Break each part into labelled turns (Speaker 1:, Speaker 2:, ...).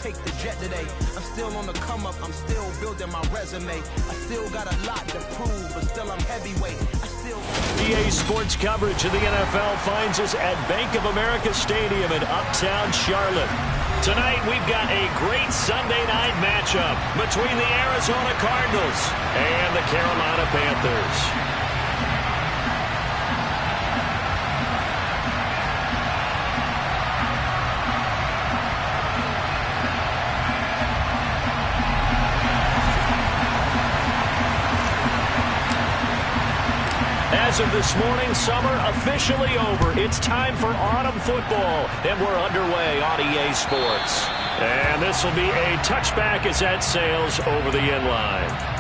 Speaker 1: Take the jet today. I'm still on the come up. I'm still building my resume. I still got a lot to prove, but still I'm heavyweight.
Speaker 2: EA Sports coverage of the NFL finds us at Bank of America Stadium in Uptown Charlotte. Tonight we've got a great Sunday night matchup between the Arizona Cardinals and the Carolina Panthers. As of this morning, summer officially over. It's time for autumn football, and we're underway on EA Sports. And this will be a touchback as that sails over the end line.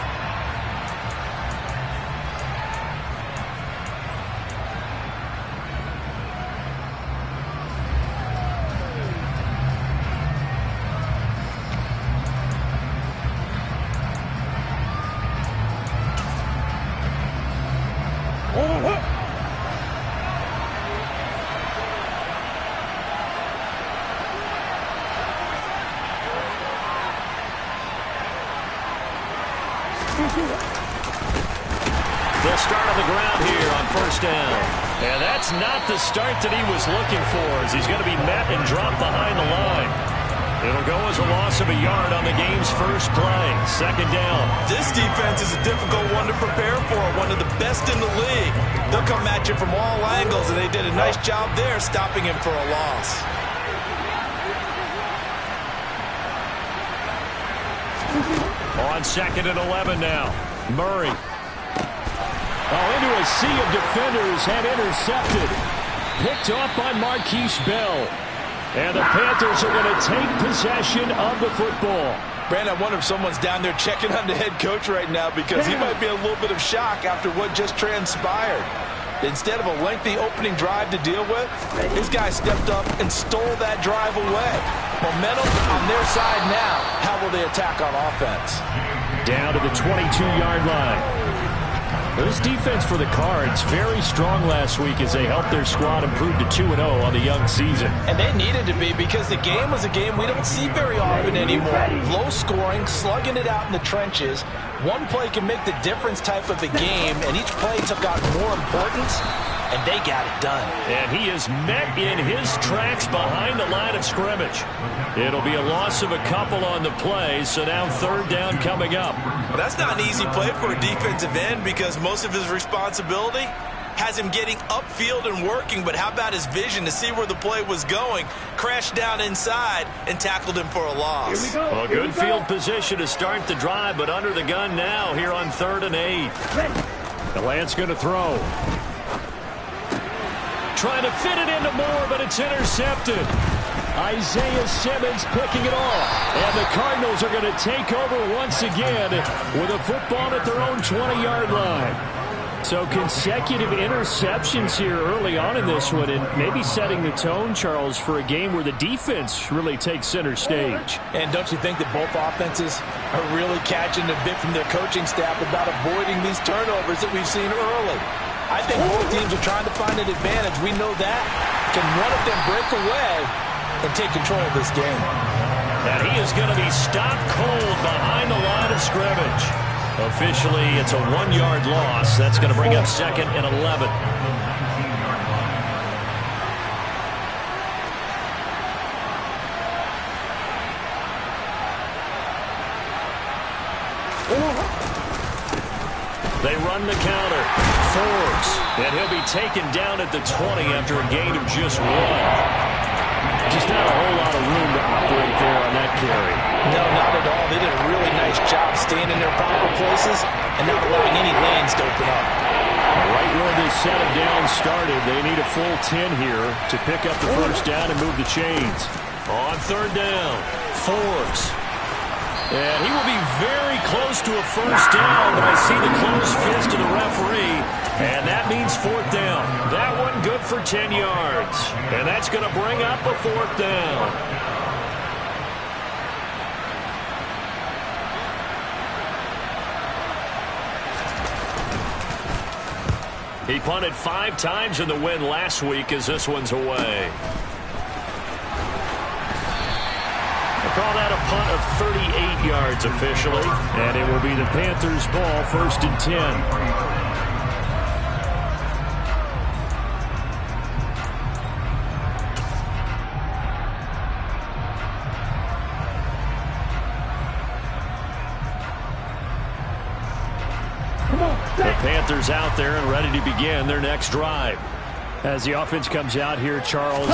Speaker 2: They'll start on the ground here on first down. And that's not the start that he was looking for, as he's going to be met and dropped behind the line. It'll go as a loss of a yard on the game's first play. Second down.
Speaker 3: This defense is a difficult one to prepare for, one of the best in the league. They'll come at you from all angles, and they did a nice job there stopping him for a loss.
Speaker 2: On second and 11 now. Murray. Into a sea of defenders and intercepted. Picked off by Marquise Bell. And the Panthers are going to take possession of the football.
Speaker 3: Brandon, I wonder if someone's down there checking on the head coach right now, because he might be in a little bit of shock after what just transpired. Instead of a lengthy opening drive to deal with, his guy stepped up and stole that drive away. Momentum on their side now. How will they attack on offense?
Speaker 2: Down to the 22-yard line. This defense for the Cards, very strong last week as they helped their squad improve to 2-0 on the young season.
Speaker 3: And they needed to be, because the game was a game we don't see very often anymore. Low scoring, slugging it out in the trenches. One play can make the difference type of a game, and each play took on more importance, and they got it done.
Speaker 2: And he is met in his tracks behind the line of scrimmage. It'll be a loss of a couple on the play, so now third down coming up.
Speaker 3: Well, that's not an easy play for a defensive end, because most of his responsibility has him getting upfield and working, but how about his vision to see where the play was going, crashed down inside, and tackled him for a loss.
Speaker 2: Well, good field position to start the drive, but under the gun now here on 3rd and 8. The Lance going to throw. Trying to fit it into Moore, but it's intercepted. Isaiah Simmons picking it off. And the Cardinals are going to take over once again with a football at their own 20-yard line. So consecutive interceptions here early on in this one, and maybe setting the tone, Charles, for a game where the defense really takes center stage.
Speaker 3: And don't you think that both offenses are really catching a bit from their coaching staff about avoiding these turnovers that we've seen early? I think both teams are trying to find an advantage. We know that. Can one of them break away and take control of this game?
Speaker 2: And he is going to be stopped cold behind the line of scrimmage. Officially, it's a 1-yard loss. That's going to bring up 2nd and 11. They run the counter. Forbes. And he'll be taken down at the 20 after a gain of just 1. Just not a whole lot of room to operate there on that carry.
Speaker 3: No, not at all. They did a really nice job staying in their proper places and not allowing any lanes to open up.
Speaker 2: Right where this set of downs started, they need a full 10 here to pick up the first down and move the chains. On 3rd down, Forbes. And he will be very close to a first down, but I see the closed fist of the referee, and that means 4th down. That one good for 10 yards, and that's going to bring up a 4th down. He punted 5 times in the win last week as this one's away. call that a punt of 38 yards officially. And it will be the Panthers' ball, 1st and 10. The Panthers out there and ready to begin their next drive. As the offense comes out here, Charles,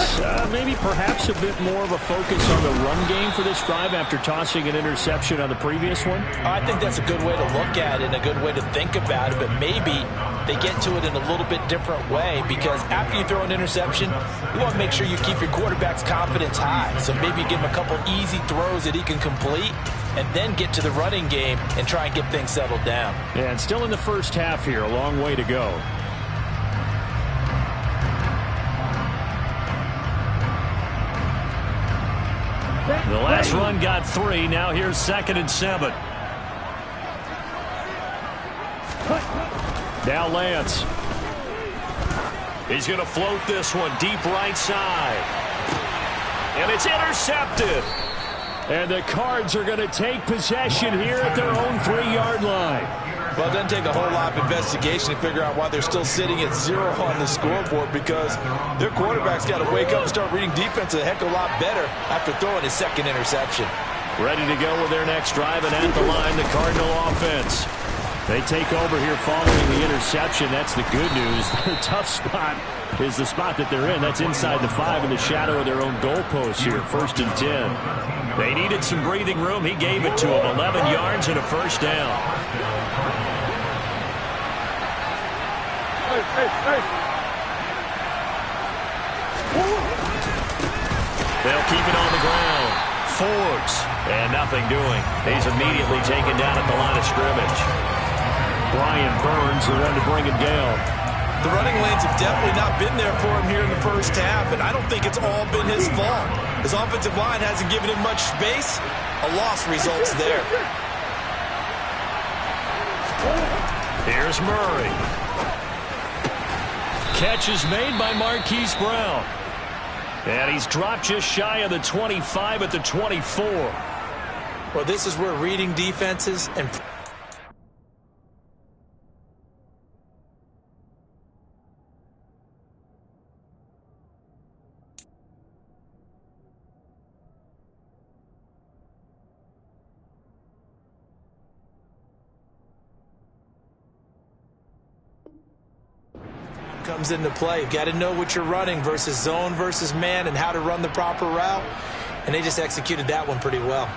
Speaker 2: maybe perhaps a bit more of a focus on the run game for this drive after tossing an interception on the previous one?
Speaker 3: I think that's a good way to look at it and a good way to think about it, but maybe they get to it in a little bit different way, because after you throw an interception, you want to make sure you keep your quarterback's confidence high. So maybe give him a couple easy throws that he can complete, and then get to the running game and try and get things settled down.
Speaker 2: And still in the first half here, a long way to go. The last run got 3. Now here's 2nd and 7. Now Lance. He's going to float this one deep right side. And it's intercepted. And the Cards are going to take possession here at their own 3-yard line.
Speaker 3: Well, it doesn't take a whole lot of investigation to figure out why they're still sitting at 0 on the scoreboard, because their quarterback's got to wake up and start reading defense a heck of a lot better after throwing his 2nd interception.
Speaker 2: Ready to go with their next drive, and at the line, the Cardinal offense. They take over here following the interception. That's the good news. Their tough spot is the spot that they're in. That's inside the 5 in the shadow of their own goalpost here, 1st and 10. They needed some breathing room. He gave it to them. 11 yards and a 1st down. They'll keep it on the ground. Forbes, and nothing doing. He's immediately taken down at the line of scrimmage. Brian Burns, the one to bring him down.
Speaker 3: The running lanes have definitely not been there for him here in the first half, and I don't think it's all been his fault. His offensive line hasn't given him much space. A loss results there.
Speaker 2: Here's Murray. Catch is made by Marquise Brown. And he's dropped just shy of the 25 at the 24.
Speaker 3: Well, this is where reading defenses and comes into play. You've got to know what you're running versus zone versus man and how to run the proper route. And they just executed that one pretty well.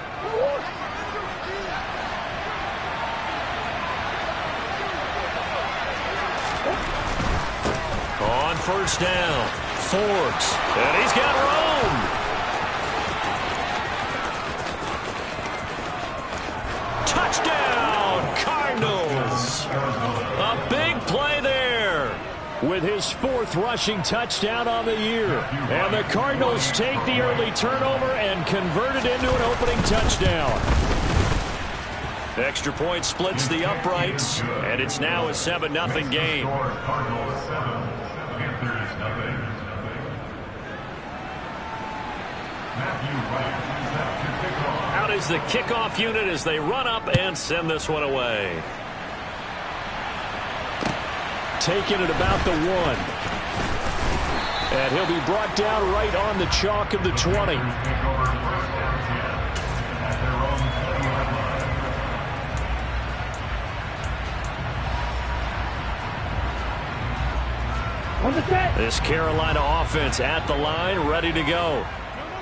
Speaker 2: On 1st down, Forbes. And he's got room. Touchdown, Cardinals. A big play there, with his 4th rushing touchdown on the year. And the Cardinals take the early turnover and convert it into an opening touchdown. Extra point splits the uprights, and it's now a 7-0 game. Out is the kickoff unit as they run up and send this one away. Taken at about the 1. And he'll be brought down right on the chalk of the 20. This Carolina offense at the line, ready to go.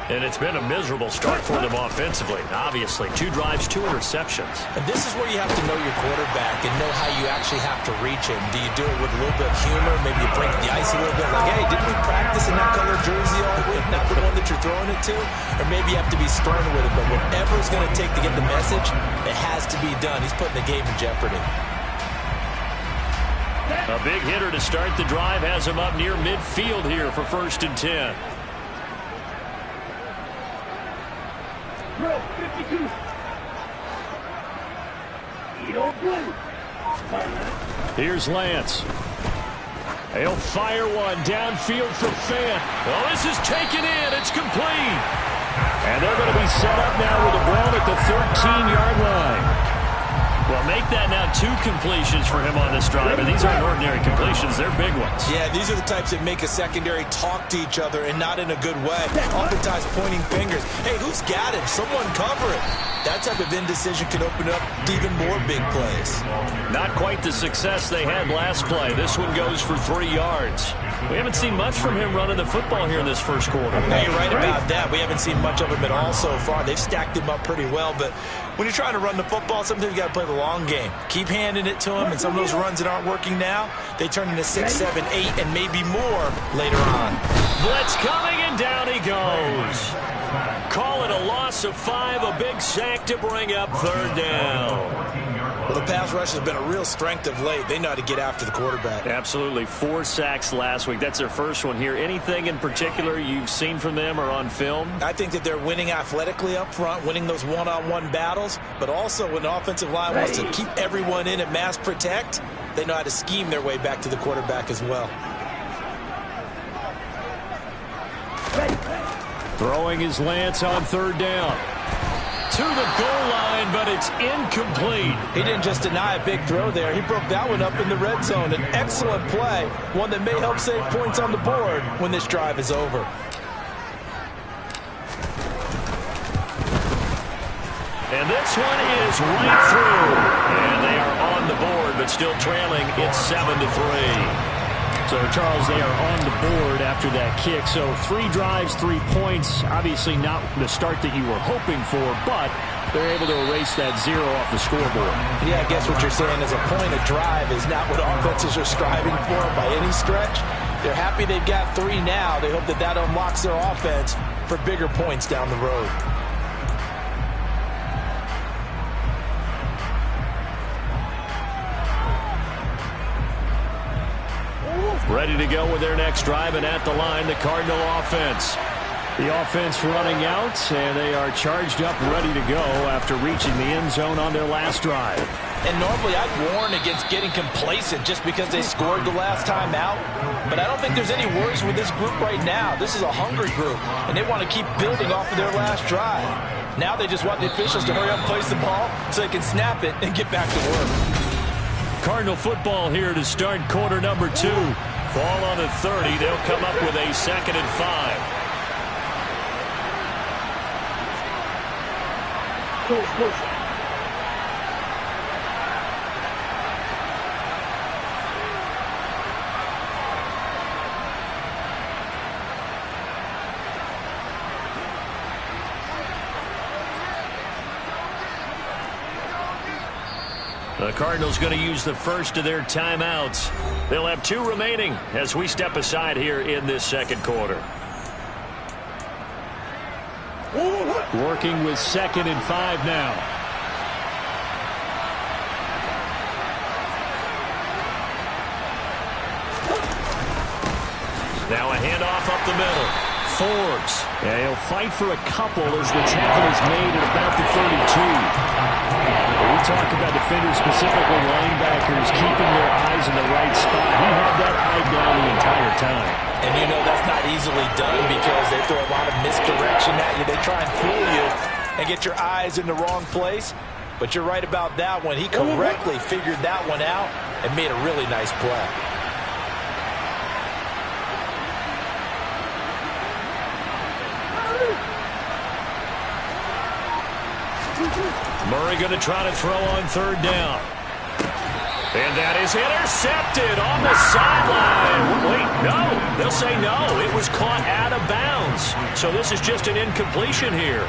Speaker 2: And it's been a miserable start for them offensively. Obviously, 2 drives, 2 interceptions.
Speaker 3: And this is where you have to know your quarterback and know how you actually have to reach him. Do you do it with a little bit of humor? Maybe you break the ice a little bit. Like, hey, didn't we practice in that color jersey all week? Not the one that you're throwing it to? Or maybe you have to be stern with it. But whatever it's going to take to get the message, it has to be done. He's putting the game in jeopardy.
Speaker 2: A big hitter to start the drive has him up near midfield here for 1st and 10. Here's Lance. He'll fire one downfield for Fant. Oh, this is taken in. It's complete. And they're going to be set up now with the ball at the 13-yard line. Well, make that now 2 completions for him on this drive, and these aren't ordinary completions. They're big ones.
Speaker 3: Yeah, these are the types that make a secondary talk to each other, and not in a good way. Oftentimes pointing fingers. Hey, who's got him? Someone cover it. That type of indecision can open up even more big plays.
Speaker 2: Not quite the success they had last play. This one goes for 3 yards. We haven't seen much from him running the football here in this first quarter.
Speaker 3: No, you're right about that. We haven't seen much of him at all so far. They've stacked him up pretty well, but when you're trying to run the football, sometimes you got to play the long game. Keep handing it to him, and some of those runs that aren't working now, they turn into 6, 7, 8, and maybe more later on.
Speaker 2: Blitz coming, and down he goes. Call it a loss of 5, a big sack to bring up 3rd down.
Speaker 3: Well, the pass rush has been a real strength of late. They know how to get after the quarterback.
Speaker 2: Absolutely. 4 sacks last week. That's their first one here. Anything in particular you've seen from them or on film?
Speaker 3: I think that they're winning athletically up front, winning those one-on-one battles, but also when the offensive line wants to keep everyone in and mass protect, they know how to scheme their way back to the quarterback as well.
Speaker 2: Throwing his Lance on 3rd down. To the goal line, but it's incomplete.
Speaker 3: He didn't just deny a big throw there. He broke that one up in the red zone. An excellent play, one that may help save points on the board when this drive is over.
Speaker 2: And this one is right through. And they are on the board, but still trailing. It's 7-3. So, Charles, they are on the board after that kick. So 3 drives, 3 points. Obviously not the start that you were hoping for, but they're able to erase that 0 off the scoreboard.
Speaker 3: Yeah, I guess what you're saying is a point of drive is not what offenses are striving for by any stretch. They're happy they've got 3 now. They hope that that unlocks their offense for bigger points down the road.
Speaker 2: Ready to go with their next drive, and at the line, the Cardinal offense. The offense running out, and they are charged up, ready to go after reaching the end zone on their last drive.
Speaker 3: And normally I'd warn against getting complacent just because they scored the last time out. But I don't think there's any worries with this group right now. This is a hungry group, and they want to keep building off of their last drive. Now they just want the officials to hurry up and place the ball so they can snap it and get back to work.
Speaker 2: Cardinal football here to start quarter number 2. Ball on the 30. They'll come up with a 2nd and 5.
Speaker 4: Push.
Speaker 2: The Cardinals going to use the first of their timeouts. They'll have 2 remaining as we step aside here in this second quarter. Working with 2nd and 5 now. Now a handoff up the middle. Forbes. Yeah, he'll fight for a couple as the tackle is made at about the 32. We talk about defenders, specifically linebackers, keeping their eyes in the right spot. He had that eye down the entire time.
Speaker 3: And you know that's not easily done because they throw a lot of misdirection at you. They try and fool you and get your eyes in the wrong place. But you're right about that one. He correctly figured that one out and made a really nice play.
Speaker 2: Murray going to try to throw on 3rd down. And that is intercepted on the sideline. Wait, no. They'll say no. It was caught out of bounds. So this is just an incompletion here.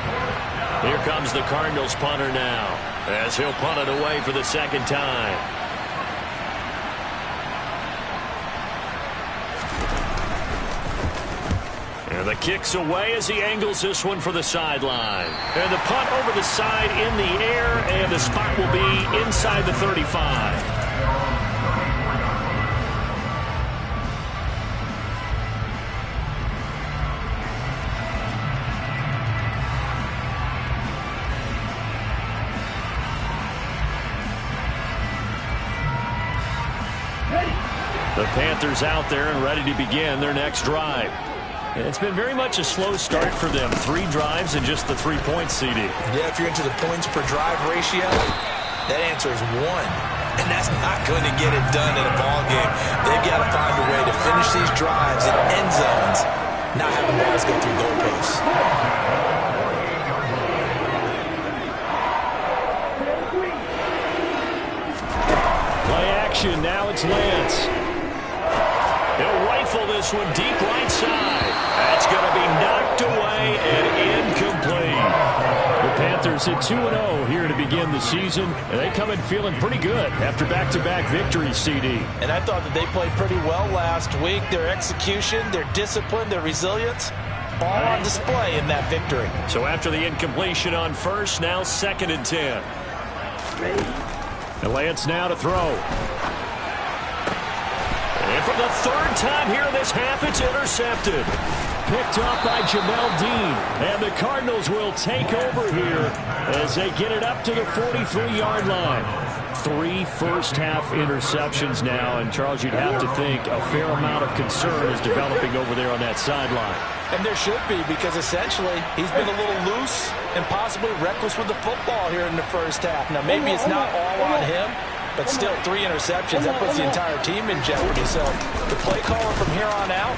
Speaker 2: Here comes the Cardinals punter now as he'll punt it away for the 2nd time. And the kick's away as he angles this one for the sideline. And the punt over the side in the air, and the spot will be inside the 35. The Panthers out there and ready to begin their next drive. It's been very much a slow start for them. 3 drives and just the 3 points, CD.
Speaker 3: Yeah, if you're into the points per drive ratio, that answer is 1. And that's not going to get it done in a ball game. They've got to find a way to finish these drives in end zones, not having balls go through goalposts.
Speaker 2: Play action. Now it's Lance. He'll rifle this one deep right side. That's going to be knocked away and incomplete. The Panthers hit 2-0 here to begin the season, and they come in feeling pretty good after back-to-back victories, CD.
Speaker 3: And I thought that they played pretty well last week. Their execution, their discipline, their resilience, all on display in that victory.
Speaker 2: So after the incompletion on first, now 2nd and 10. And Lance now to throw. And for the 3rd time here in this half, it's intercepted. Picked up by Jamel Dean. And the Cardinals will take over here as they get it up to the 43-yard line. 3 first-half interceptions now. And, Charles, you'd have to think a fair amount of concern is developing over there on that sideline.
Speaker 3: And there should be, because essentially he's been a little loose and possibly reckless with the football here in the first half. Now, maybe it's not all on him, but still 3 interceptions. That puts the entire team in jeopardy. So the play caller from here on out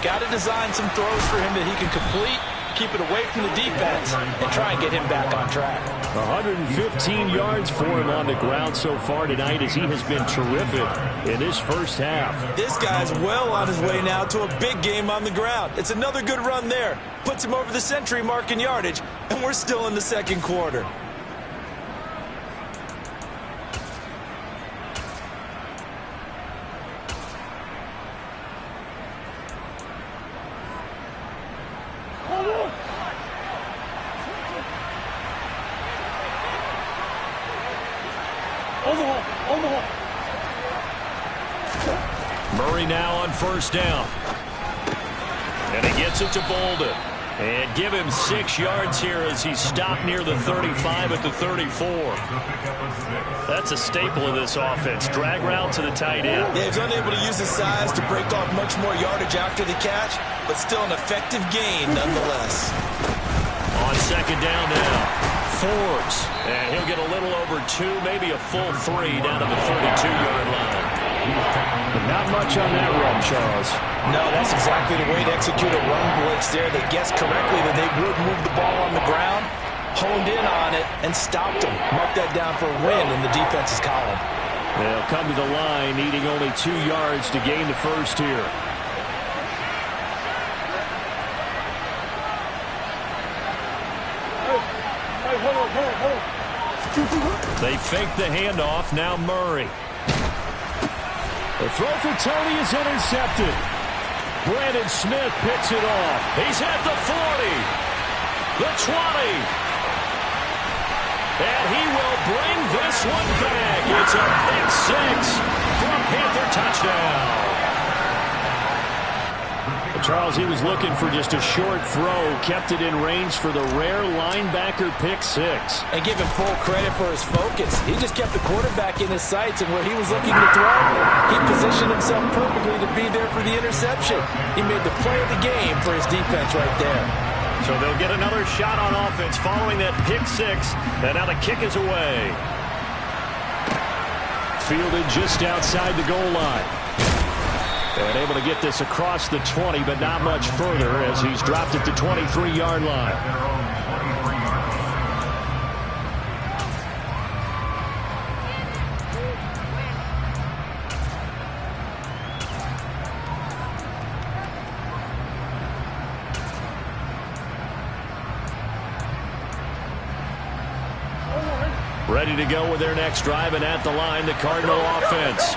Speaker 3: got to design some throws for him that he can complete, keep it away from the defense, and try and get him back on track.
Speaker 2: 115 yards for him on the ground so far tonight as he has been terrific in this first half.
Speaker 3: This guy's well on his way now to a big game on the ground. It's another good run there. Puts him over the century mark in yardage, and we're still in the 2nd quarter.
Speaker 2: Murray now on 1st down. And he gets it to Bolden. And give him 6 yards here as he stopped near the 35 at the 34. That's a staple of this offense. Drag route to the tight end.
Speaker 3: Yeah, he's unable to use his size to break off much more yardage after the catch, but still an effective gain nonetheless.
Speaker 2: On 2nd down now. Forbes. And he'll get a little over 2, maybe a full 3 down to the 32-yard line. But not much on that run, Charles.
Speaker 3: No, that's exactly the way to execute a run blitz there. They guessed correctly that they would move the ball on the ground, honed in on it, and stopped them. Mark that down for a win in the defense's column.
Speaker 2: They'll come to the line, needing only 2 yards to gain the first here. They fake the handoff. Now Murray. The throw for Tony is intercepted. Brandon Smith picks it off. He's at the 40. The 20. And he will bring this one back. It's a pick 6 for a Panther touchdown. Charles, he was looking for just a short throw, kept it in range for the rare linebacker pick 6.
Speaker 3: And give him full credit for his focus. He just kept the quarterback in his sights, and where he was looking to throw, he positioned himself perfectly to be there for the interception. He made the play of the game for his defense right there.
Speaker 2: So they'll get another shot on offense following that pick 6, and now the kick is away. Fielded just outside the goal line. And able to get this across the 20, but not much further as he's dropped it to 23-yard line. Ready to go with their next drive, and at the line, the Cardinal offense.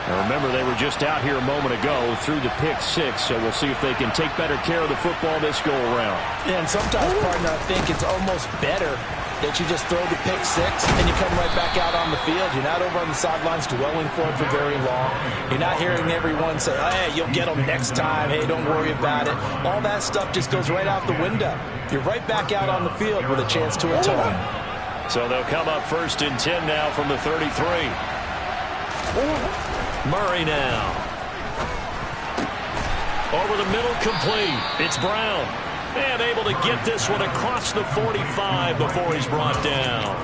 Speaker 2: Now remember, they were just out here a moment ago through the pick 6, so we'll see if they can take better care of the football this go-around.
Speaker 3: Yeah, and sometimes, partner, I think it's almost better that you just throw the pick 6 and you come right back out on the field. You're not over on the sidelines dwelling for it for very long. You're not hearing everyone say, oh, hey, you'll get them next time. Hey, don't worry about it. All that stuff just goes right out the window. You're right back out on the field with a chance to atone.
Speaker 2: So they'll come up 1st and 10 now from the 33. Murray now. Over the middle, complete. It's Brown. And able to get this one across the 45 before he's brought down.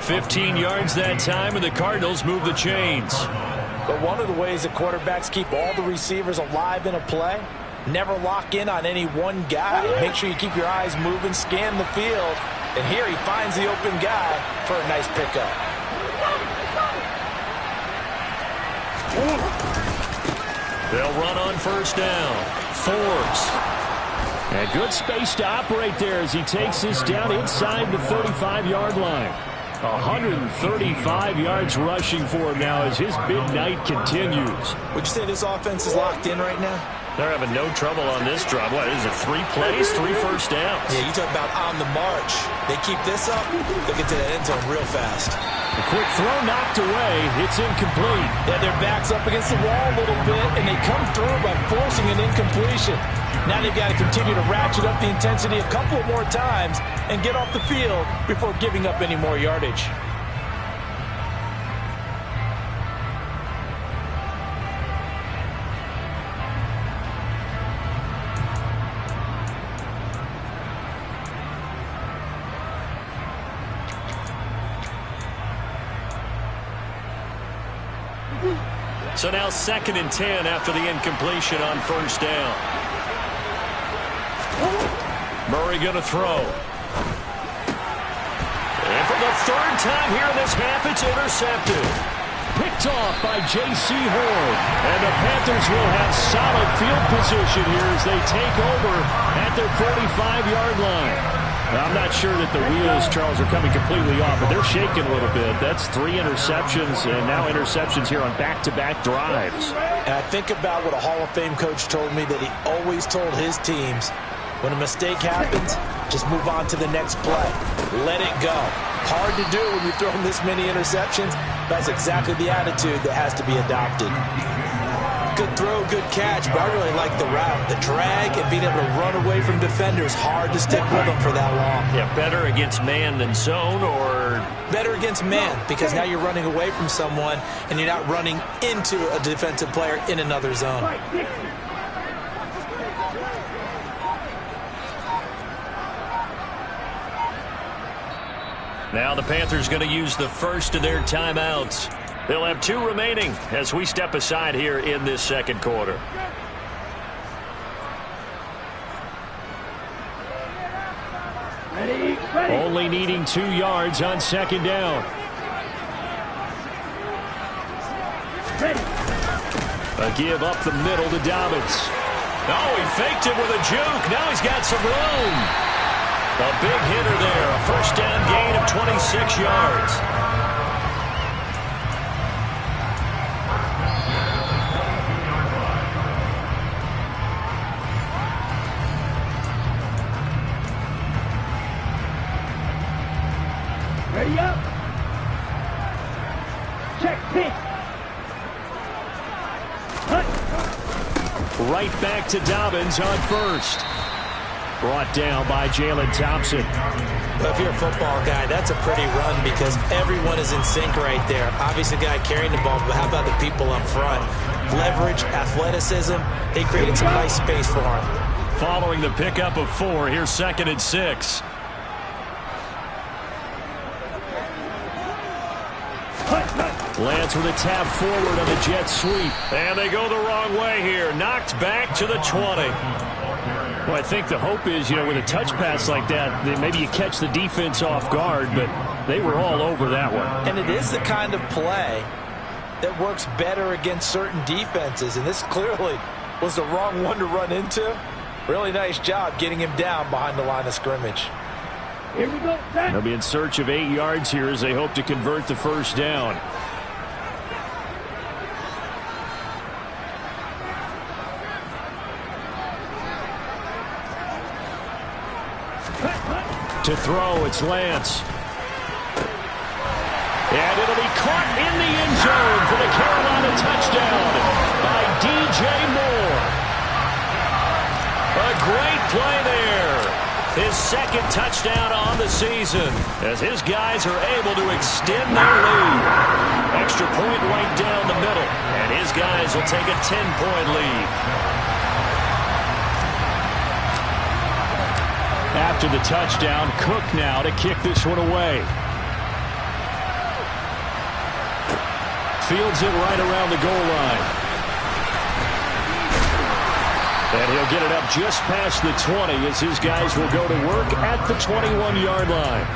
Speaker 2: 15 yards that time, and the Cardinals move the chains.
Speaker 3: But one of the ways that quarterbacks keep all the receivers alive in a play, never lock in on any one guy. Make sure you keep your eyes moving, scan the field. And here he finds the open guy for a nice pickup.
Speaker 2: They'll run on first down. Forbes. And good space to operate there as he takes this down inside the 35-yard line. 135 yards rushing for him now as his big night continues.
Speaker 3: Would you say this offense is locked in right now?
Speaker 2: They're having no trouble on this drive. What is it, 3 plays, 3 first downs?
Speaker 3: Yeah, you talk about on the march. They keep this up, they'll get to the end zone real fast.
Speaker 2: A quick throw knocked away. It's incomplete.
Speaker 3: Yeah, their back's up against the wall a little bit, and they come through by forcing an incompletion. Now they've got to continue to ratchet up the intensity a couple of more times and get off the field before giving up any more yardage.
Speaker 2: So now 2nd and 10 after the incompletion on first down. Murray going to throw. And for the 3rd time here in this half, it's intercepted. Picked off by J.C. Horn. And the Panthers will have solid field position here as they take over at their 45-yard line. Now, I'm not sure that the wheels, Charles, are coming completely off, but they're shaking a little bit. That's 3 interceptions, and now interceptions here on back-to-back drives.
Speaker 3: And I think about what a Hall of Fame coach told me that he always told his teams, when a mistake happens, just move on to the next play. Let it go. Hard to do when you've thrown this many interceptions. That's exactly the attitude that has to be adopted. Good throw, good catch, but I really like the route. The drag and being able to run away from defenders, hard to stick with them for that long.
Speaker 2: Yeah, better against man than zone, or?
Speaker 3: Better against man, because now you're running away from someone and you're not running into a defensive player in another zone.
Speaker 2: Now the Panthers going to use the first of their timeouts. They'll have 2 remaining as we step aside here in this 2nd quarter. Ready. Only needing 2 yards on 2nd down. Ready. A give up the middle to Dobbins. Oh, he faked it with a juke. Now he's got some room. A big hitter there. A first down gain of 26 yards.
Speaker 4: Ready up. Check pitch.
Speaker 2: Right back to Dobbins on first. Brought down by Jalen Thompson.
Speaker 3: Well, if you're a football guy, that's a pretty run because everyone is in sync right there. Obviously, the guy carrying the ball, but how about the people up front? Leverage, athleticism, they created some nice space for him.
Speaker 2: Following the pickup of 4, here's 2nd and 6. Lance with a tap forward on the jet sweep. And they go the wrong way here. Knocked back to the 20. Well, I think the hope is, with a touch pass like that, that maybe you catch the defense off guard, but they were all over that one.
Speaker 3: And it is the kind of play that works better against certain defenses, and this clearly was the wrong one to run into. Really nice job getting him down behind the line of scrimmage.
Speaker 4: Here we go.
Speaker 2: They'll be in search of 8 yards here as they hope to convert the first down. To throw, it's Lance. And it'll be caught in the end zone for the Carolina touchdown by DJ Moore. A great play there. His 2nd touchdown on the season as his guys are able to extend their lead. Extra point right down the middle, and his guys will take a 10-point lead. After the touchdown, Cook now to kick this one away. Fields it right around the goal line. And he'll get it up just past the 20 as his guys will go to work at the 21-yard line.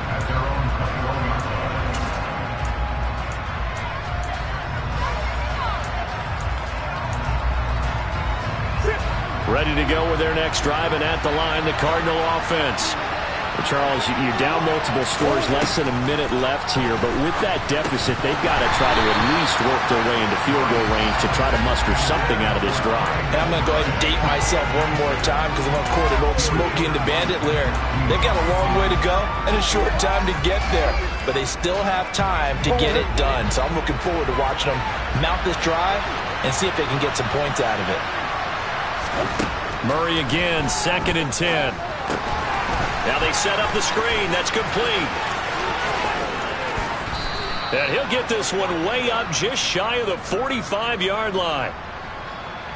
Speaker 2: Ready to go with their next drive, and at the line, the Cardinal offense. Charles, you're down multiple scores, less than a minute left here, but with that deficit, they've got to try to at least work their way into field goal range to try to muster something out of this drive.
Speaker 3: And I'm going to go ahead and date myself one more time because I'm going to quote an old Smokey and the Bandit lyric. They've got a long way to go and a short time to get there, but they still have time to get it done. So I'm looking forward to watching them mount this drive and see if they can get some points out of it.
Speaker 2: Murray again, 2nd and 10. Now they set up the screen. That's complete. And he'll get this one way up just shy of the 45-yard line.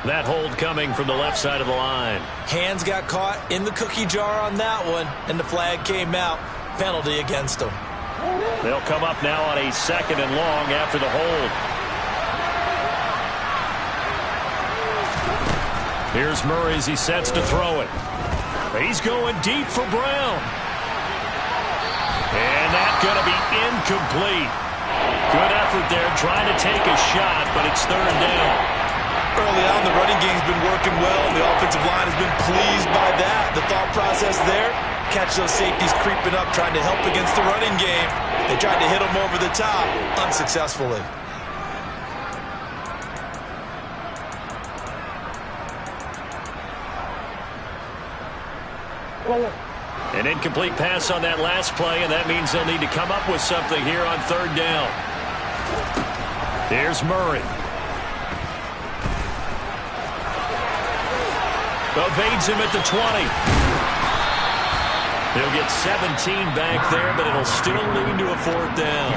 Speaker 2: That hold coming from the left side of the line.
Speaker 3: Hands got caught in the cookie jar on that one, and the flag came out. Penalty against them.
Speaker 2: They'll come up now on a 2nd and long after the hold. Here's Murray as he sets to throw it. He's going deep for Brown. And that's going to be incomplete. Good effort there trying to take a shot, but it's 3rd down.
Speaker 3: Early on, the running game's been working well, and the offensive line has been pleased by that. The thought process there, catch those safeties creeping up, trying to help against the running game. They tried to hit them over the top, unsuccessfully.
Speaker 2: An incomplete pass on that last play, and that means they'll need to come up with something here on 3rd down. There's Murray. Evades him at the 20. He'll get 17 back there, but it'll still lead to a 4th down.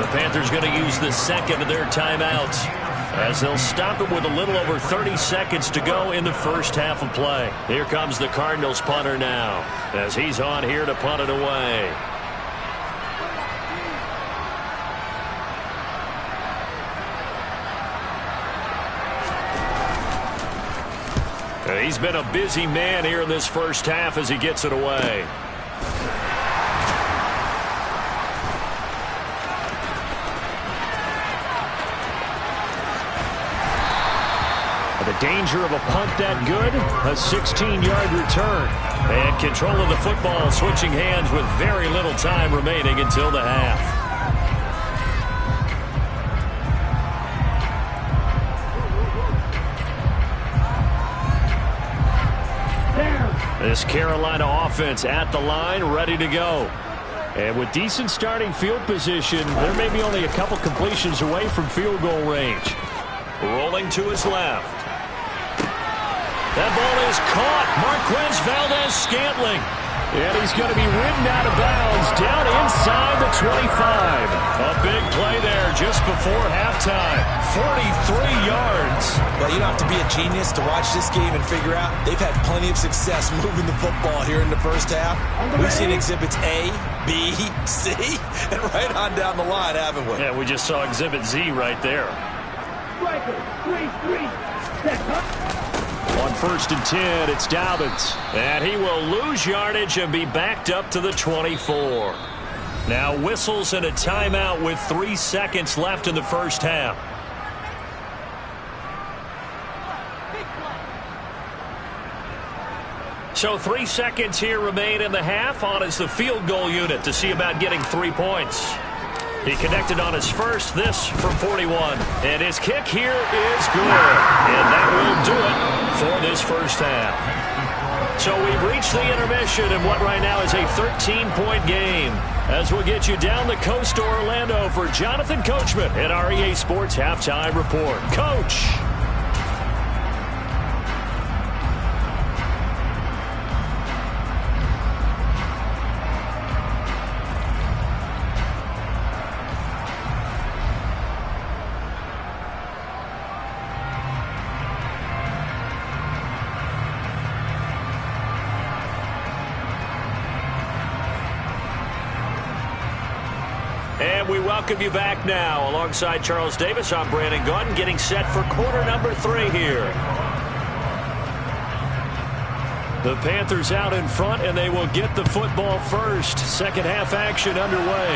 Speaker 2: The Panthers going to use the 2nd of their timeouts as they'll stop it with a little over 30 seconds to go in the first half of play. Here comes the Cardinals punter now as he's on here to punt it away. He's been a busy man here in this first half as he gets it away. The danger of a punt that good, a 16-yard return. And control of the football switching hands with very little time remaining until the half. This Carolina offense at the line, ready to go. And with decent starting field position, there may be only a couple completions away from field goal range. Rolling to his left. That ball is caught. Marquez Valdez-Scantling. And he's going to be ridden out of bounds down inside the 25. A big play there just before halftime. 43 yards.
Speaker 3: Well, you don't have to be a genius to watch this game and figure out they've had plenty of success moving the football here in the first half. We've seen exhibits A, B, C, and right on down the line, haven't we?
Speaker 2: Yeah, we just saw exhibit Z right there.
Speaker 4: Striker, 3-3. Set up.
Speaker 2: On 1st and 10, it's Dobbins. And he will lose yardage and be backed up to the 24. Now whistles and a timeout with 3 seconds left in the first half. So 3 seconds here remain in the half. On is the field goal unit to see about getting 3 points. He connected on his first, this from 41. And his kick here is good. And that will do it for this first half. So we've reached the intermission in what right now is a 13-point game. As we'll get you down the coast to Orlando for Jonathan Coachman at our EA Sports Halftime Report. Coach. And we welcome you back now. Alongside Charles Davis, I'm Brandon Gunn, getting set for quarter number 3 here. The Panthers out in front, and they will get the football first. Second half action underway.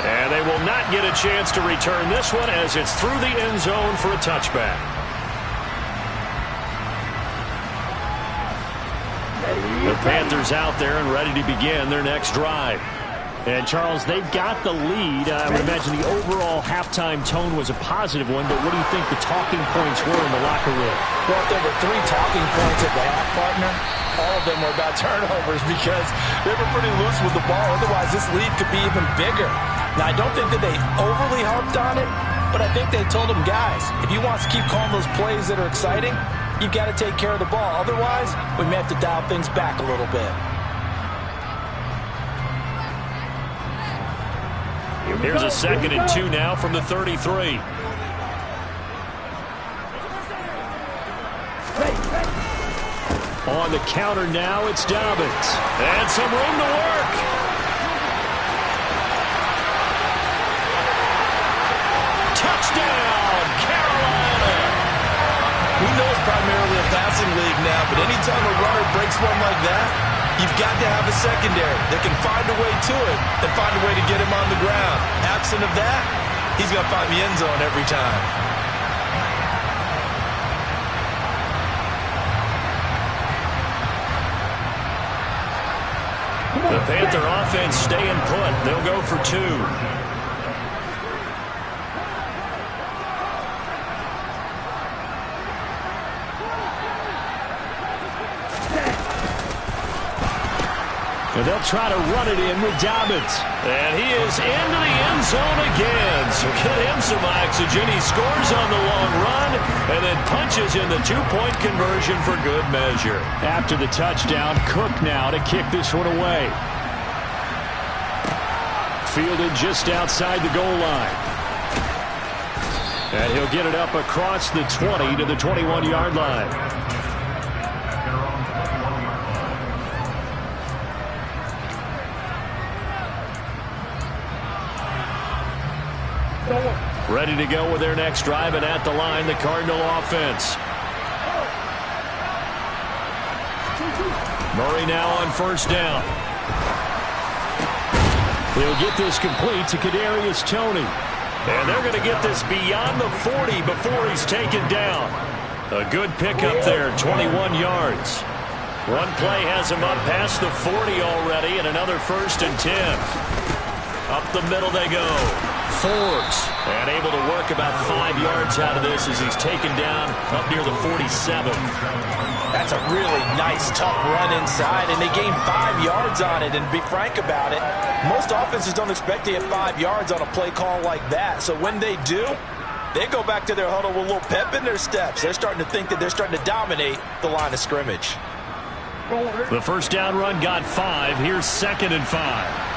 Speaker 2: And they will not get a chance to return this one as it's through the end zone for a touchback. The Panthers out there and ready to begin their next drive. And, Charles, they've got the lead. I would imagine the overall halftime tone was a positive one, but what do you think the talking points were in the locker room?
Speaker 3: Well, if there were 3 talking points at the half, partner, all of them were about turnovers because they were pretty loose with the ball. Otherwise, this lead could be even bigger. Now, I don't think that they overly harped on it, but I think they told them, guys, if you want to keep calling those plays that are exciting, you've got to take care of the ball. Otherwise, we may have to dial things back a little bit.
Speaker 2: Here's a 2nd and 2 now from the 33. On the counter now, it's Dobbins. And some room to work. Touchdown, Carolina.
Speaker 3: We know it's primarily a passing league now, but anytime a runner breaks one like that, you've got to have a secondary that can find a way to it and find a way to get him on the ground. Absent of that, he's going to find the end zone every time.
Speaker 2: The Panther offense staying put. They'll go for 2. And they'll try to run it in with Dobbins. And he is into the end zone again. So get him some oxygen. He scores on the long run and then punches in the 2-point conversion for good measure. After the touchdown, Cook now to kick this one away. Fielded just outside the goal line. And he'll get it up across the 20 to the 21-yard line. Ready to go with their next drive, and at the line, the Cardinal offense. Murray now on first down. He'll get this complete to Kadarius Toney. And they're going to get this beyond the 40 before he's taken down. A good pickup there, 21 yards. One play has him up past the 40 already, and another 1st and 10. Up the middle they go. Forbes, and able to work about 5 yards out of this as he's taken down up near the 47.
Speaker 3: That's a really nice, tough run inside, and they gained 5 yards on it. And to be frank about it, most offenses don't expect to get 5 yards on a play call like that. So when they do, they go back to their huddle with a little pep in their steps. They're starting to think that they're starting to dominate the line of scrimmage.
Speaker 2: The first down run got 5. Here's 2nd and 5.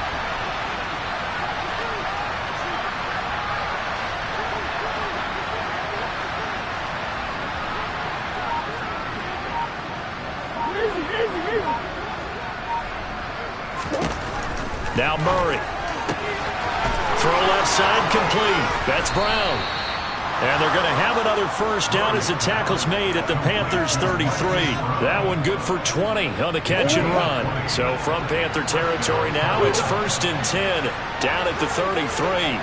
Speaker 2: Now Murray. Throw left side complete. That's Brown. And they're going to have another first down as the tackle's made at the Panthers' 33. That one good for 20 on the catch and run. So from Panther territory now, it's 1st and 10 down at the 33.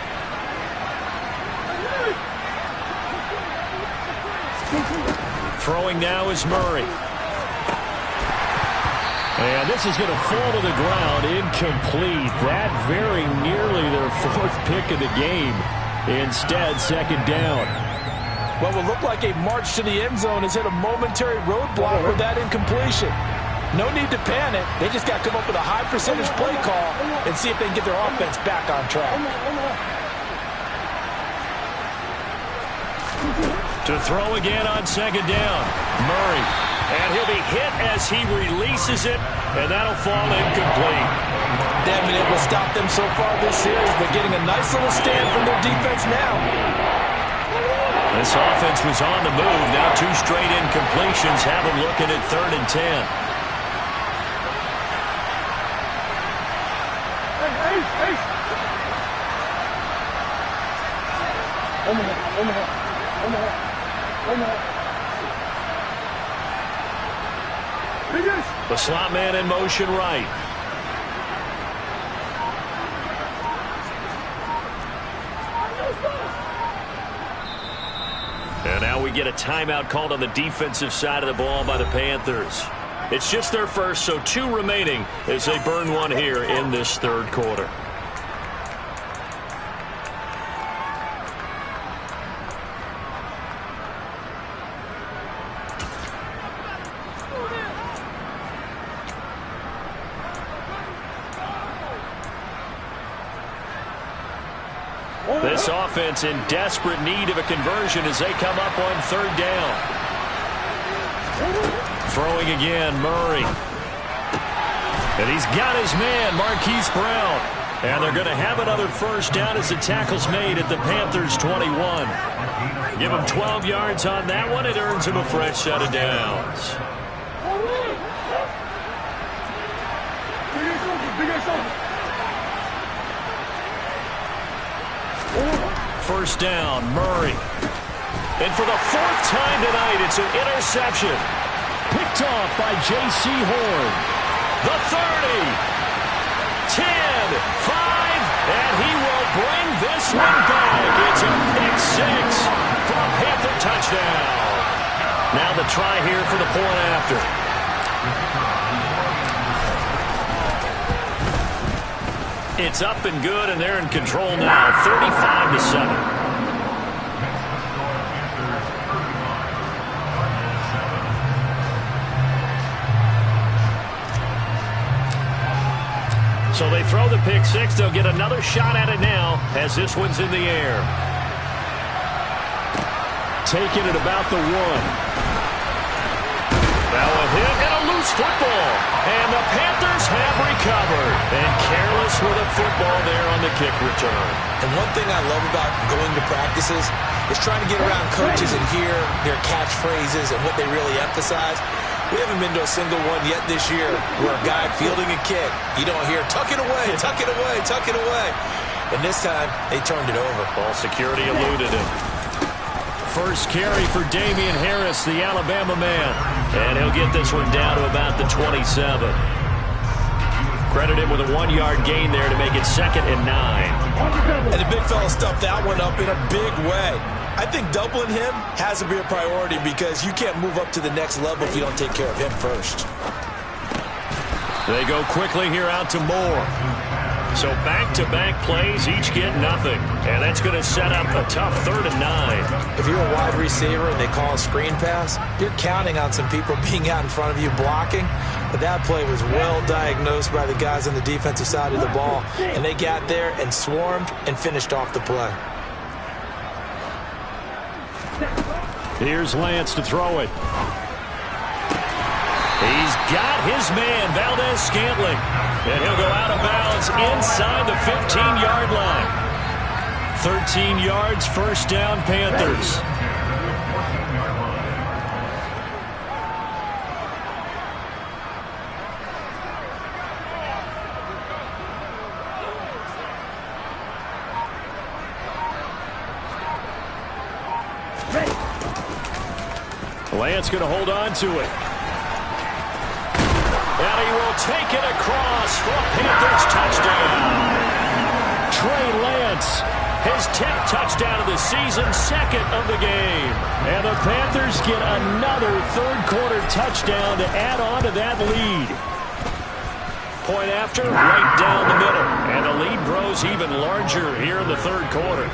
Speaker 2: Throwing now is Murray. And this is going to fall to the ground, incomplete. That very nearly their 4th pick of the game. Instead, 2nd down.
Speaker 3: What will look like a march to the end zone has hit a momentary roadblock with that incompletion. No need to panic. They just got to come up with a high percentage play call and see if they can get their offense back on track.
Speaker 2: To throw again on 2nd down. Murray. And he'll be hit as he releases it, and that'll fall incomplete.
Speaker 3: They haven't been able to stop them so far this series, but getting a nice little stand from their defense now.
Speaker 2: This offense was on the move. Now 2 straight incompletions have them looking at 3rd and 10. The slot man in motion right. And now we get a timeout called on the defensive side of the ball by the Panthers. It's just their first, so 2 remaining as they burn one here in this third quarter. This offense in desperate need of a conversion as they come up on third down. Throwing again, Murray. And he's got his man, Marquise Brown. And they're going to have another first down as the tackle's made at the Panthers' 21. Give him 12 yards on that one. It earns him a fresh set of downs. First down, Murray. And for the 4th time tonight, it's an interception. Picked off by J.C. Horn. The 30. 10, 5, and he will bring this one back. It's a pick 6 for a Panther touchdown. Now the try here for the point after. It's up and good, and they're in control now, 35-7. So they throw the pick 6. They'll get another shot at it now as this one's in the air. Taking it about the 1. Now a hit and a loose football. And the Panthers have recovered. And careless with a football there on the kick return.
Speaker 3: And one thing I love about going to practices is trying to get around coaches and hear their catchphrases and what they really emphasize. We haven't been to a single one yet this year where a guy fielding a kick, you don't hear, tuck it away, tuck it away, tuck it away. And this time, they turned it over.
Speaker 2: Ball security eluded him. First carry for Damian Harris, the Alabama man. And he'll get this one down to about the 27. Credit him with a 1-yard gain there to make it 2nd and 9.
Speaker 3: And the big fella stuffed that one up in a big way. I think doubling him has to be a priority because you can't move up to the next level if you don't take care of him first.
Speaker 2: They go quickly here out to Moore. So back-to-back plays, each get nothing. And that's going to set up a tough 3rd and 9.
Speaker 3: If you're a wide receiver and they call a screen pass, you're counting on some people being out in front of you blocking. But that play was well diagnosed by the guys on the defensive side of the ball. And they got there and swarmed and finished off the play.
Speaker 2: Here's Lance to throw it. He's got his man, Valdez-Scantling. And he'll go out of bounds inside the 15-yard line. 13 yards, first down, Panthers. Lance going to hold on to it. And he will take it across for a Panthers touchdown. Trey Lance, his 10th touchdown of the season, 2nd of the game. And the Panthers get another third-quarter touchdown to add on to that lead. Point after, right down the middle. And the lead grows even larger here in the third quarter.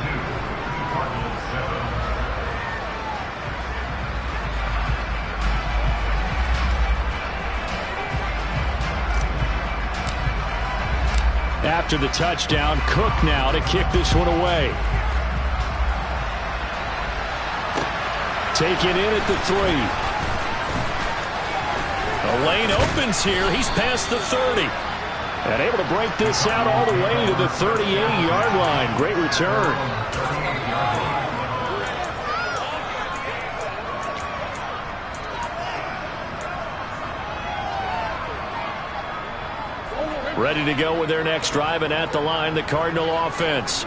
Speaker 2: After the touchdown, Cook now to kick this one away. Taken in at the 3. The lane opens here. He's past the 30. And able to break this out all the way to the 38-yard line. Great return. Ready to go with their next drive, and at the line, the Cardinal offense.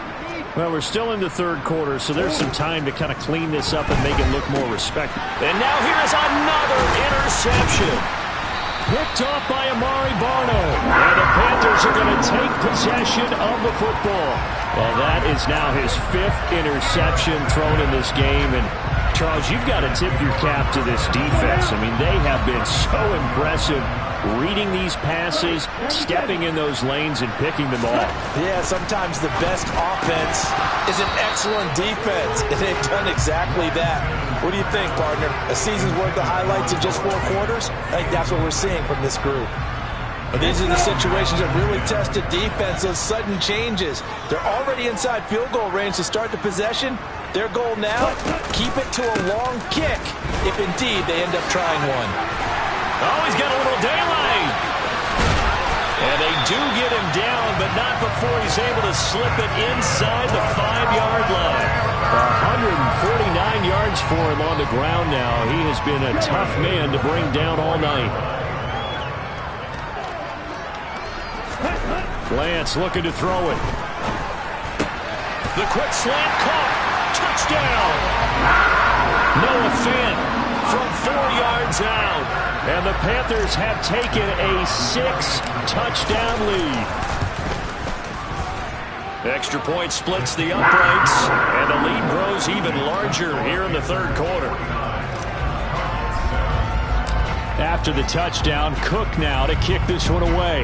Speaker 2: Well, we're still in the third quarter, so there's some time to kind of clean this up and make it look more respectable. And now here's another interception. Picked off by Amari Barno. And the Panthers are going to take possession of the football. Well, that is now his 5th interception thrown in this game. And, Charles, you've got to tip your cap to this defense. I mean, they have been so impressive reading these passes, stepping in those lanes, and picking them off.
Speaker 3: Yeah, sometimes the best offense is an excellent defense, and they've done exactly that. What do you think, partner? A season's worth of highlights in just 4 quarters? I think that's what we're seeing from this group. But these are the situations that really tested defense, those sudden changes. They're already inside field goal range to start the possession. Their goal now, keep it to a long kick, if indeed they end up trying one.
Speaker 2: Oh, he's got a little daylight. And they do get him down, but not before he's able to slip it inside the 5-yard line. 149 yards for him on the ground now. He has been a tough man to bring down all night. Lance looking to throw it. The quick slant caught. Touchdown. Noah Fant from 4 yards out. And the Panthers have taken a 6-touchdown lead. Extra point splits the uprights, and the lead grows even larger here in the third quarter. After the touchdown, Cook now to kick this one away.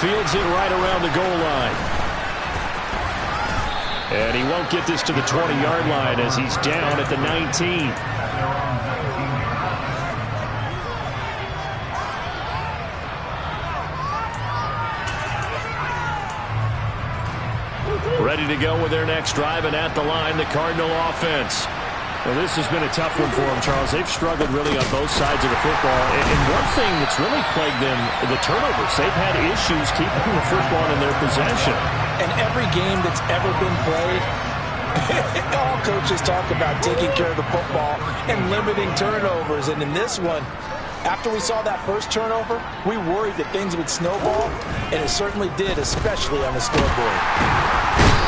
Speaker 2: Fields it right around the goal line. And he won't get this to the 20-yard line as he's down at the 19. Ready to go with their next drive, and at the line, the Cardinal offense. Well, this has been a tough one for them, Charles. They've struggled really on both sides of the football. And one thing that's really plagued them, the turnovers. They've had issues keeping the football in their possession.
Speaker 3: And every game that's ever been played, all coaches talk about taking care of the football and limiting turnovers. And in this one, after we saw that first turnover, we worried that things would snowball, and it certainly did, especially on the scoreboard.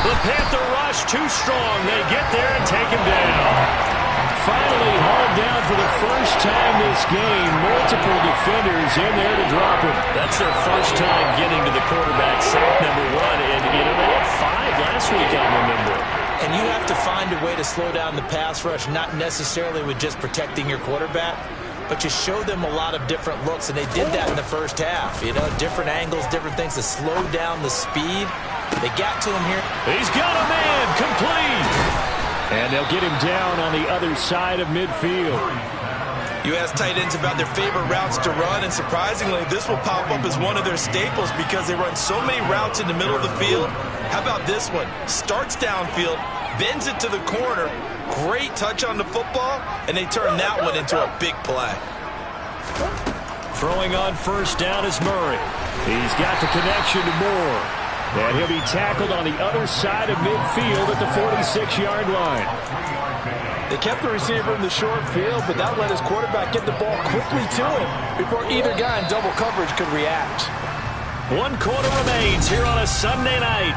Speaker 2: The Panther rush too strong. They get there and take him down. Finally hauled down for the first time this game. Multiple defenders in there to drop him. That's their first time getting to the quarterback, sack number 1. And, you know, they had 5 last week, I remember.
Speaker 5: And you have to find a way to slow down the pass rush, not necessarily with just protecting your quarterback, but you show them a lot of different looks, and they did that in the first half. You know, different angles, different things to slow down the speed. They got to him here.
Speaker 2: He's got a man, complete. And they'll get him down on the other side of midfield.
Speaker 3: You ask tight ends about their favorite routes to run, and surprisingly, this will pop up as one of their staples because they run so many routes in the middle of the field. How about this one? Starts downfield, bends it to the corner, great touch on the football, and they turn that one into a big play.
Speaker 2: Throwing on first down is Murray. He's got the connection to Moore. And he'll be tackled on the other side of midfield at the 46-yard line.
Speaker 3: They kept the receiver in the short field, but that let his quarterback get the ball quickly to him before either guy in double coverage could react.
Speaker 2: 1 quarter remains here on a Sunday night.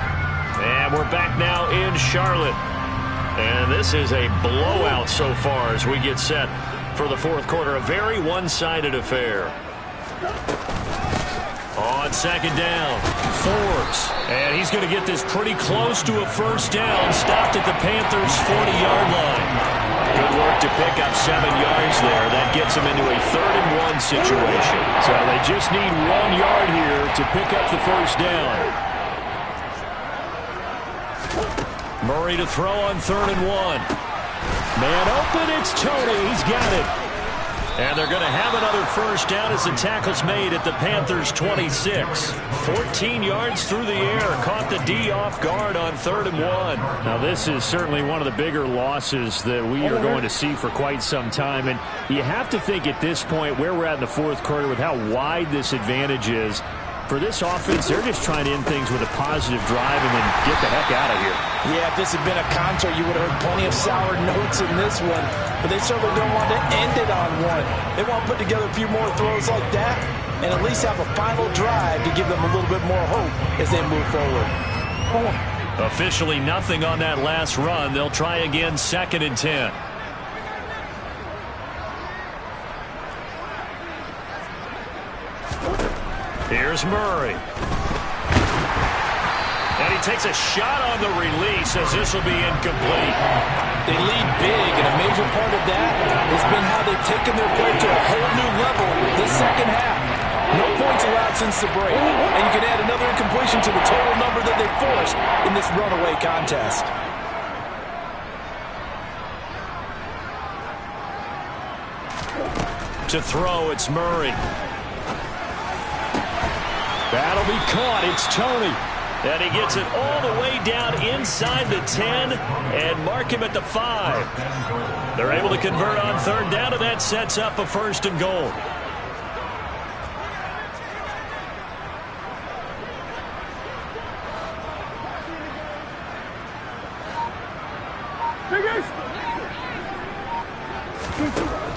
Speaker 2: And we're back now in Charlotte. And this is a blowout so far as we get set for the fourth quarter. A very one-sided affair. On second down, Forbes. And he's going to get this pretty close to a first down. Stopped at the Panthers' 40-yard line. Good work to pick up 7 yards there. That gets him into a 3rd-and-1 situation. So they just need 1 yard here to pick up the first down. Murray to throw on 3rd and 1. Man open, it's Tony. He's got it. And they're going to have another first down as the tackle's made at the Panthers' 26. 14 yards through the air. Caught the D off guard on 3rd and 1. Now, this is certainly one of the bigger losses that we are going to see for quite some time. And you have to think at this point where we're at in the fourth quarter with how wide this advantage is. For this offense, they're just trying to end things with a positive drive and then get the heck out of here.
Speaker 3: Yeah, if this had been a concert, you would have heard plenty of sour notes in this one. But they certainly don't want to end it on one. They want to put together a few more throws like that
Speaker 5: and at least have a final drive to give them a little bit more hope as they move forward.
Speaker 2: Officially nothing on that last run. They'll try again, 2nd and 10. Here's Murray. And he takes a shot on the release as this will be incomplete.
Speaker 5: They lead big, and a major part of that has been how they've taken their play to a whole new level this second half. No points allowed since the break, and you can add another incompletion to the total number that they forced in this runaway contest.
Speaker 2: To throw, it's Murray. That'll be caught. It's Tony. And he gets it all the way down inside the 10 and mark him at the 5. They're able to convert on 3rd down, and that sets up a 1st and goal.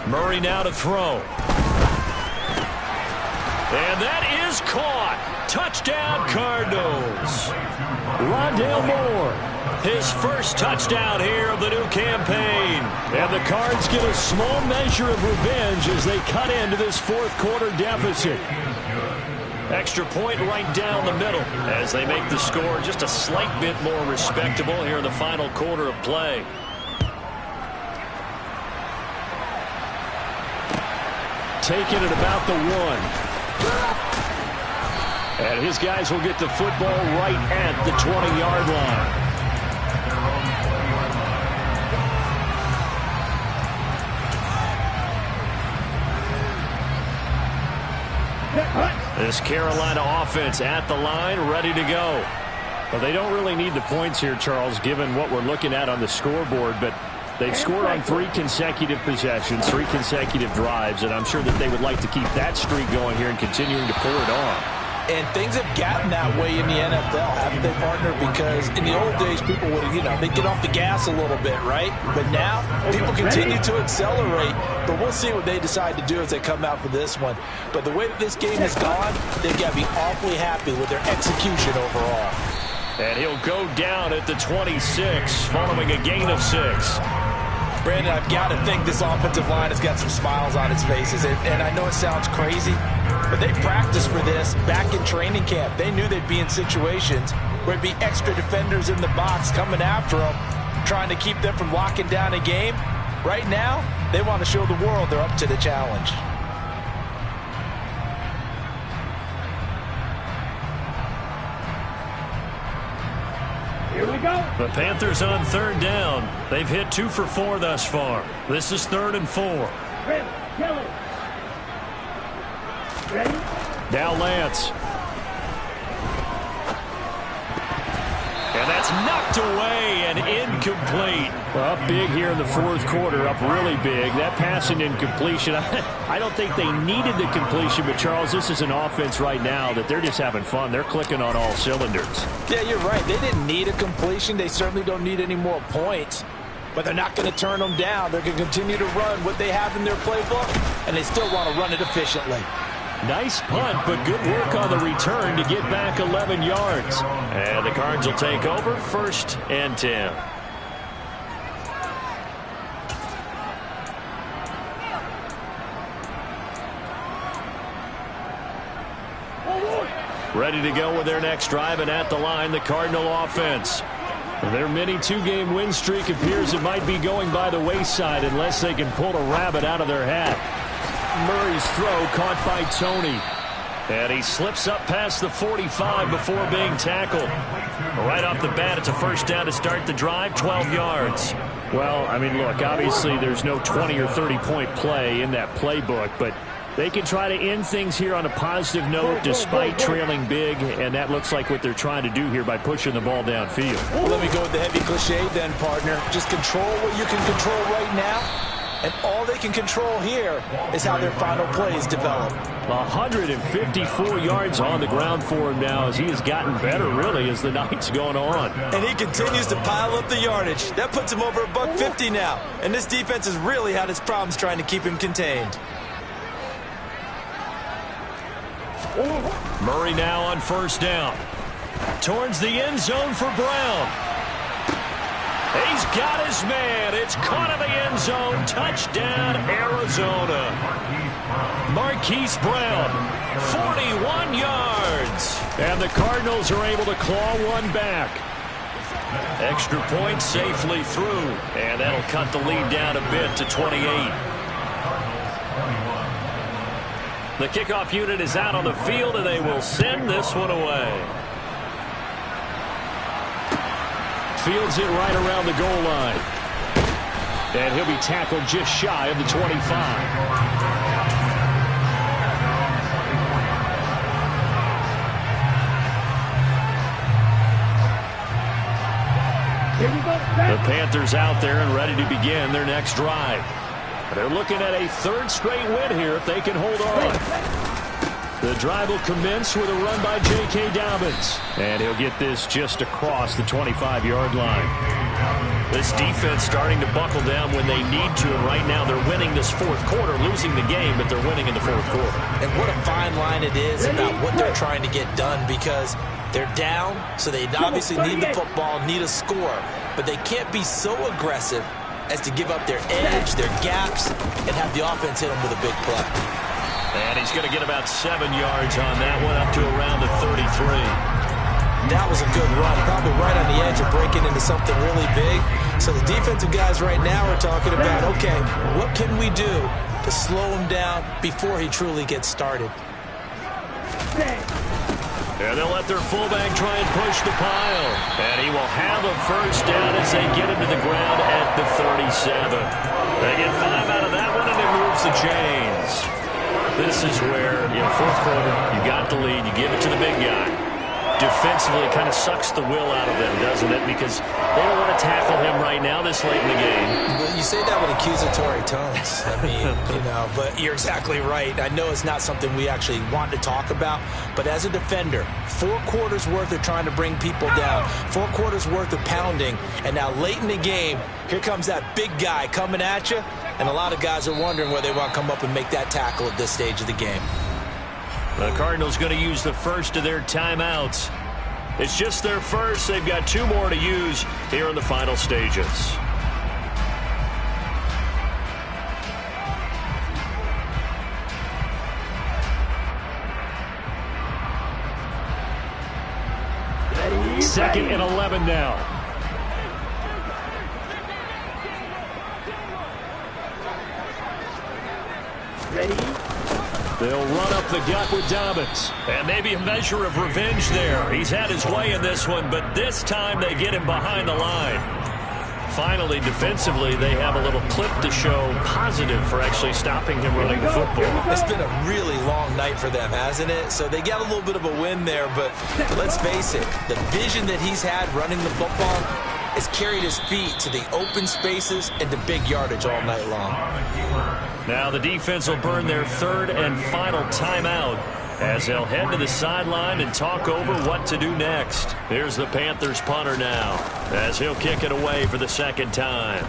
Speaker 2: Murray now to throw. And that is caught. Touchdown, Cardinals. Rondale Moore, his first touchdown here of the new campaign. And the Cards get a small measure of revenge as they cut into this 4th quarter deficit. Extra point right down the middle as they make the score just a slight bit more respectable here in the final quarter of play. Taking it about the 1. And his guys will get the football right at the 20-yard line. This Carolina offense at the line, ready to go. Well, they don't really need the points here, Charles, given what we're looking at on the scoreboard, but they've scored on 3 consecutive possessions, 3 consecutive drives, and I'm sure that they would like to keep that streak going here and continuing to pull it on.
Speaker 5: And things have gotten that way in the NFL, haven't they, partner? Because in the old days, people would, they'd get off the gas a little bit, right? But now, people continue to accelerate. But we'll see what they decide to do as they come out for this one. But the way that this game has gone, they've got to be awfully happy with their execution overall.
Speaker 2: And he'll go down at the 26, following a gain of 6.
Speaker 5: Brandon, I've got to think this offensive line has got some smiles on its faces. And I know it sounds crazy, but they practiced for this back in training camp. They knew they'd be in situations where it'd be extra defenders in the box coming after them, trying to keep them from locking down a game. Right now, they want to show the world they're up to the challenge.
Speaker 4: Here we go.
Speaker 2: The Panthers on 3rd down. They've hit 2 for 4 thus far. This is 3rd and 4.
Speaker 4: Rip, kill it. Ready?
Speaker 2: Now Lance. And that's knocked away and incomplete. Well, up big here in the 4th quarter, up really big. That pass and incompletion, I don't think they needed the completion, but Charles, this is an offense right now that they're just having fun. They're clicking on all cylinders.
Speaker 5: Yeah, you're right. They didn't need a completion. They certainly don't need any more points, but they're not going to turn them down. They're going to continue to run what they have in their playbook, and they still want to run it efficiently.
Speaker 2: Nice punt, but good work on the return to get back 11 yards. And the Cards will take over, 1st and 10. Ready to go with their next drive, and at the line, the Cardinal offense. Their mini 2-game win streak appears it might be going by the wayside unless they can pull a rabbit out of their hat. Murray's throw caught by Tony. And he slips up past the 45 before being tackled. Right off the bat, it's a 1st down to start the drive, 12 yards. Well, I mean, look, obviously there's no 20 or 30-point play in that playbook, but they can try to end things here on a positive note despite trailing big, and that looks like what they're trying to do here by pushing the ball downfield.
Speaker 5: Well, let me go with the heavy cliche then, partner. Just control what you can control right now. And all they can control here is how their final plays develop.
Speaker 2: 154 yards on the ground for him now as he has gotten better, really, as the night's going on.
Speaker 5: And he continues to pile up the yardage. That puts him over $150 now. And this defense has really had its problems trying to keep him contained.
Speaker 2: Murray now on first down. Towards the end zone for Brown. He's got his man. It's caught in the end zone. Touchdown, Arizona. Marquise Brown, 41 yards. And the Cardinals are able to claw one back. Extra point safely through. And that'll cut the lead down a bit to 28. The kickoff unit is out on the field, and they will send this one away. Fields it right around the goal line. And he'll be tackled just shy of the 25. The Panthers out there and ready to begin their next drive. They're looking at a third straight win here if they can hold on. The drive will commence with a run by J.K. Dobbins. And he'll get this just across the 25-yard line. This defense starting to buckle down when they need to. And right now they're winning this fourth quarter, losing the game, but they're winning in the fourth quarter.
Speaker 5: And what a fine line it is about what they're trying to get done, because they're down, so they obviously need the football, need a score. But they can't be so aggressive as to give up their edge, their gaps, and have the offense hit them with a big play.
Speaker 2: And he's going to get about 7 yards on that one, up to around the 33.
Speaker 5: That was a good run, probably right on the edge of breaking into something really big. So the defensive guys right now are talking about, okay, what can we do to slow him down before he truly gets started?
Speaker 2: And they'll let their fullback try and push the pile. And he will have a first down as they get him to the ground at the 37. They get 5 out of that one, and it moves the chains. This is where, fourth quarter, you got the lead, you give it to the big guy. Defensively, it kind of sucks the will out of them, doesn't it? Because they don't want to tackle him right now this late in the game.
Speaker 5: Well, you say that with accusatory tones. I mean, but you're exactly right. I know it's not something we actually want to talk about, but as a defender, 4 quarters worth of trying to bring people down, 4 quarters worth of pounding, and now late in the game, here comes that big guy coming at you, and a lot of guys are wondering whether they want to come up and make that tackle at this stage of the game.
Speaker 2: The Cardinals going to use the first of their timeouts. It's just their first. They've got 2 more to use here in the final stages. Second and 11 now.
Speaker 4: Ready?
Speaker 2: They'll run up the gut with Dobbins. And maybe a measure of revenge there. He's had his way in this one, but this time they get him behind the line. Finally, defensively, they have a little clip to show positive for actually stopping him running the football.
Speaker 5: It's been a really long night for them, hasn't it? So they got a little bit of a win there, but let's face it, the vision that he's had running the football has carried his feet to the open spaces and to big yardage all night long.
Speaker 2: Now the defense will burn their third and final timeout as they'll head to the sideline and talk over what to do next. Here's the Panthers punter now as he'll kick it away for the second time.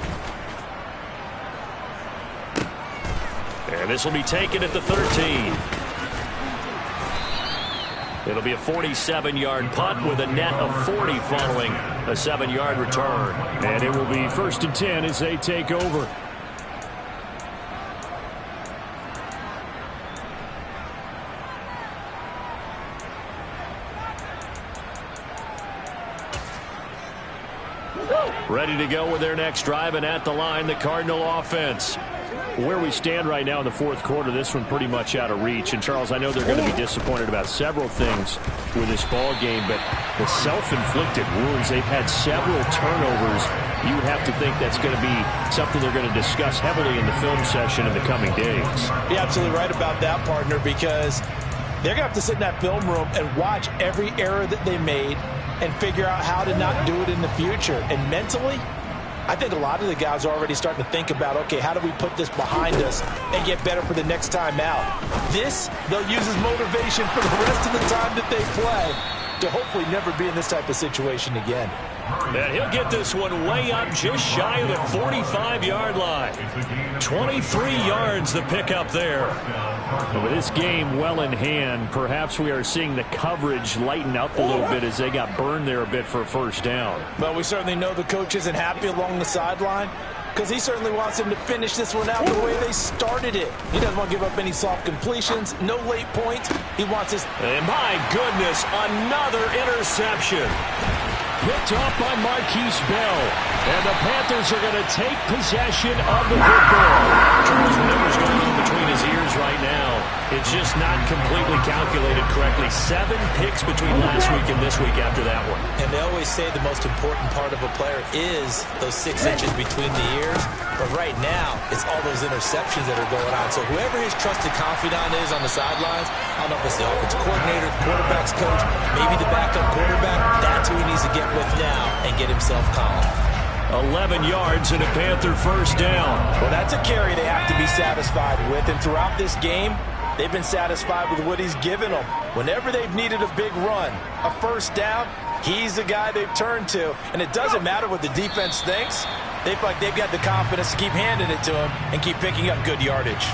Speaker 2: And this will be taken at the 13. It'll be a 47-yard punt with a net of 40 following a 7-yard return. And it will be 1st and 10 as they take over. Ready to go with their next drive, and at the line, the Cardinal offense. Where we stand right now in the fourth quarter, this one pretty much out of reach. And, Charles, I know they're going to be disappointed about several things with this ball game, but the self-inflicted wounds, they've had several turnovers. You would have to think that's going to be something they're going to discuss heavily in the film session in the coming days.
Speaker 3: You're absolutely right about that, partner, because they're going to have to sit in that film room and watch every error that they made and figure out how to not do it in the future. And mentally, I think a lot of the guys are already starting to think about, okay, how do we put this behind us and get better for the next time out? This, they'll use as motivation for the rest of the time that they play to hopefully never be in this type of situation again.
Speaker 2: And he'll get this one way up just shy of the 45-yard line. 23 yards the pickup there. And with this game well in hand, perhaps we are seeing the coverage lighten up a little bit as they got burned there a bit for a first down.
Speaker 5: Well, we certainly know the coach isn't happy along the sideline because he certainly wants them to finish this one out the way they started it. He doesn't want to give up any soft completions, no late points. He wants this.
Speaker 2: And my goodness, another interception. Picked off by Marquise Bell. And the Panthers are going to take possession of the football. Charles, whatever's going on between his ears right now, it's just not completely calculated correctly. 7 picks between last week and this week after that one.
Speaker 5: And they always say the most important part of a player is those 6 inches between the ears. But right now, it's all those interceptions that are going on. So whoever his trusted confidant is on the sidelines, I don't know if it's the offensive coordinator, the quarterback's coach, maybe the backup quarterback, that's who he needs to get with now and get himself calm.
Speaker 2: 11 yards and a Panther first down.
Speaker 5: Well, that's a carry they have to be satisfied with. And throughout this game, they've been satisfied with what he's given them. Whenever they've needed a big run, a first down, he's the guy they've turned to. And it doesn't matter what the defense thinks. They feel like they've got the confidence to keep handing it to him and keep picking up good yardage.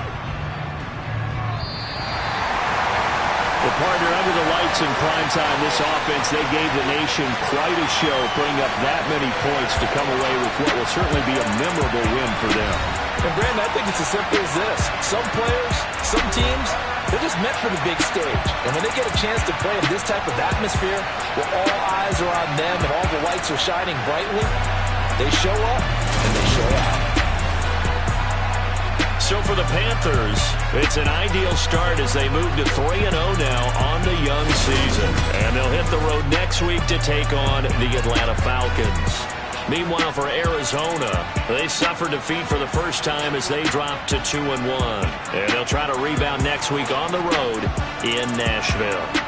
Speaker 2: The partner under the lights in primetime, this offense, they gave the nation quite a show, putting up that many points to come away with what will certainly be a memorable win for them.
Speaker 5: And Brandon, I think it's as simple as this. Some players, some teams, they're just meant for the big stage. And when they get a chance to play in this type of atmosphere, where all eyes are on them and all the lights are shining brightly, they show up and they show out.
Speaker 2: So for the Panthers, it's an ideal start as they move to 3-0 now on the young season. And they'll hit the road next week to take on the Atlanta Falcons. Meanwhile, for Arizona, they suffered defeat for the first time as they dropped to 2-1. And they'll try to rebound next week on the road in Nashville.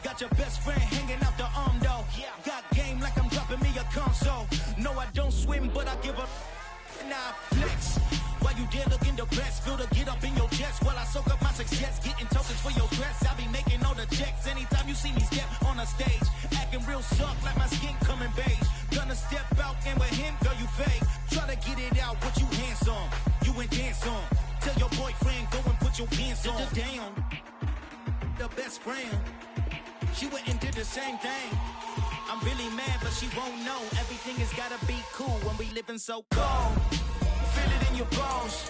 Speaker 1: Got your best friend hanging out the arm though. Got game like I'm dropping me a console. No, I don't swim, but I give up. Nah, flex. While you there looking the best, feel to get up in your chest while I soak up my success. Getting tokens for your stress. I be making all the checks anytime you see me step on a stage. Acting real soft like my skin coming beige. Gonna step out and with him, girl, you fake. Try to get it out, what you handsome. You ain't dance on. Tell your boyfriend, go and put your pants on. Down. The best friend. She went and did the same thing. I'm really mad, but she won't know. Everything has gotta be cool when we living so cold. Feel it in your bones.